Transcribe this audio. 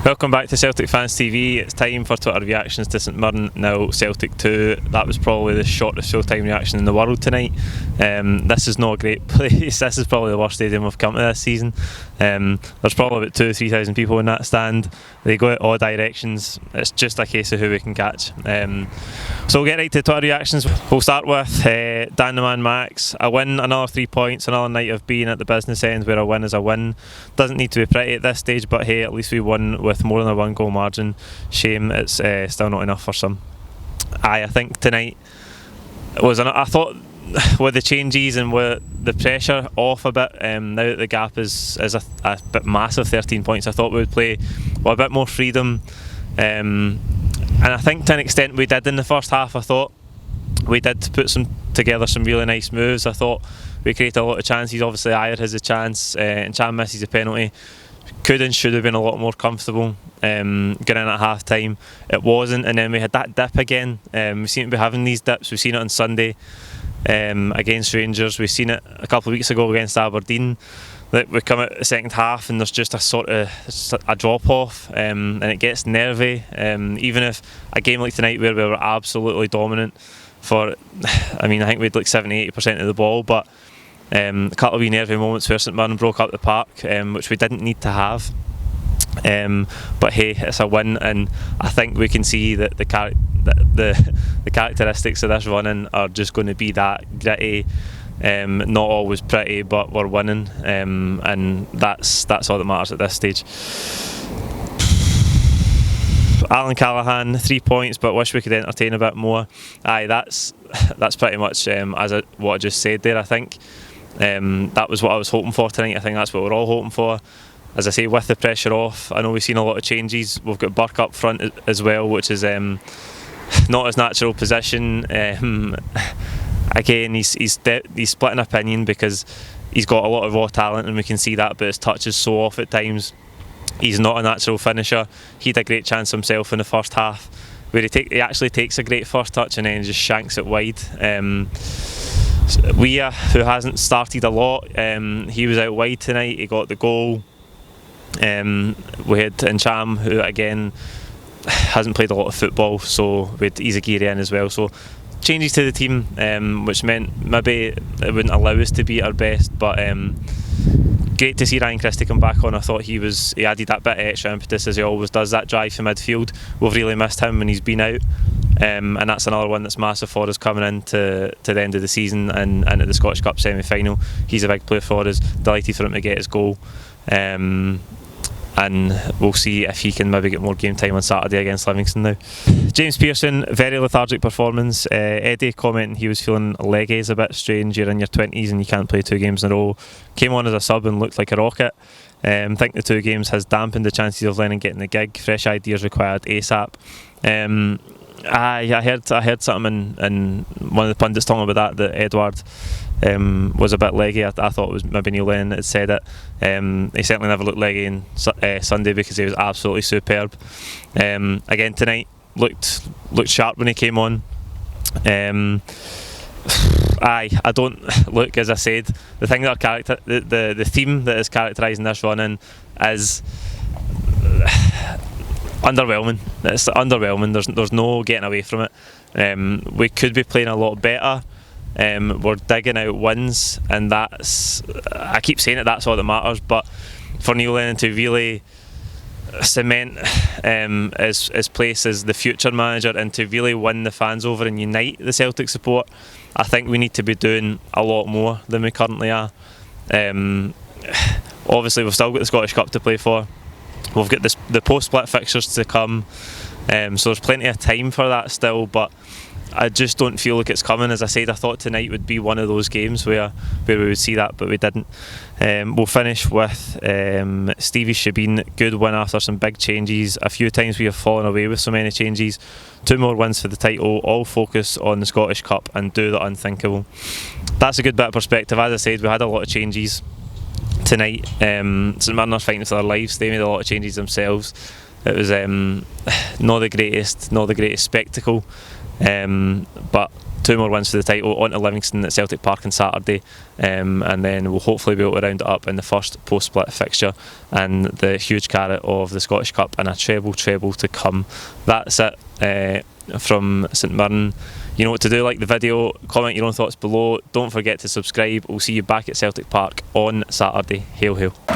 Welcome back to Celtic Fans TV. It's time for Twitter reactions to St Mirren 0, Celtic 2. That was probably the shortest full-time reaction in the world tonight. This is not a great place. This is probably the worst stadium we've come to this season. There's probably about 2,000 or 3,000 people in that stand. They go at all directions. It's just a case of who we can catch. So we'll get right to Twitter reactions. We'll start with Dan the Man Max. A win, another 3 points, another night of being at the business end where a win is a win. Doesn't need to be pretty at this stage, but hey, at least we won with more than a 1 goal margin. Shame it's still not enough for some. I think tonight was I thought with the changes and with the pressure off a bit, now that the gap is a bit massive, 13 points, I thought we would play with a bit more freedom, and I think to an extent we did in the first half. I thought we did put together some really nice moves. I thought we created a lot of chances. Obviously Ayer has a chance, and Chan misses a penalty. Could and should have been a lot more comfortable getting in at half time. It wasn't, and then we had that dip again. We seem to be having these dips. We've seen it on Sunday against Rangers. We've seen it a couple of weeks ago against Aberdeen. That we come out the second half and there's just a drop off, and it gets nervy. Even if a game like tonight where we were absolutely dominant for, I think we had like 70-80% of the ball, but a couple of wee nervy moments where St Mirren broke up the park, which we didn't need to have. But hey, it's a win, and I think we can see that the characteristics of this running are just going to be that gritty, not always pretty, but we're winning, and that's all that matters at this stage. Alan Callaghan, 3 points, but wish we could entertain a bit more. Aye, that's pretty much what I just said there. I think that was what I was hoping for tonight. I think that's what we're all hoping for. As I say, with the pressure off, I know we've seen a lot of changes. We've got Burke up front as well, which is not his natural position. Again, he's split an opinion because he's got a lot of raw talent, and we can see that, but his touch is so off at times. He's not a natural finisher. He had a great chance himself in the first half where he actually takes a great first touch and then just shanks it wide. Weah, who hasn't started a lot, he was out wide tonight. He got the goal. We had Ncham, who again hasn't played a lot of football, so we had Izagiri in as well. So changes to the team, which meant maybe it wouldn't allow us to be at our best, but great to see Ryan Christie come back on. I thought he added that bit of extra impetus, as he always does, that drive from midfield. We've really missed him when he's been out, and that's another one that's massive for us coming into the end of the season and into the Scottish Cup semi-final. He's a big player for us. Delighted for him to get his goal, and we'll see if he can maybe get more game time on Saturday against Livingston now. James Pearson, very lethargic performance. Eddie commenting he was feeling leg is a bit strange. You're in your 20s and you can't play 2 games in a row. Came on as a sub and looked like a rocket. I think the 2 games has dampened the chances of Lennon getting the gig. Fresh ideas required ASAP. I heard something in one of the pundits talking about that Edward was a bit leggy. I thought it was maybe Neil Lennon that had said it. He certainly never looked leggy on Sunday because he was absolutely superb. Again tonight looked sharp when he came on. I don't look, as I said, the thing that the theme that is characterising this run-in is underwhelming. It's underwhelming. There's no getting away from it. We could be playing a lot better. We're digging out wins, and I keep saying it, that's all that matters. But for Neil Lennon to really cement his place as the future manager and to really win the fans over and unite the Celtic support, I think we need to be doing a lot more than we currently are. Obviously we've still got the Scottish Cup to play for. We've got the post-split fixtures to come, so there's plenty of time for that still, but I just don't feel like it's coming. As I said, I thought tonight would be one of those games where we would see that, but we didn't. We'll finish with Stevie Shabin. Good win after some big changes. A few times we have fallen away with so many changes. 2 more wins for the title, all focus on the Scottish Cup and do the unthinkable. That's a good bit of perspective. As I said, we had a lot of changes tonight. St Mirren are fighting for their lives. They made a lot of changes themselves. It was not the greatest spectacle. But 2 more wins for the title, on to Livingston at Celtic Park on Saturday, and then we'll hopefully be able to round it up in the first post-split fixture, and the huge carrot of the Scottish Cup and a treble to come. That's it from St Mirren. You know what to do. Like the video, comment your own thoughts below, don't forget to subscribe. We'll see you back at Celtic Park on Saturday. Hail, hail.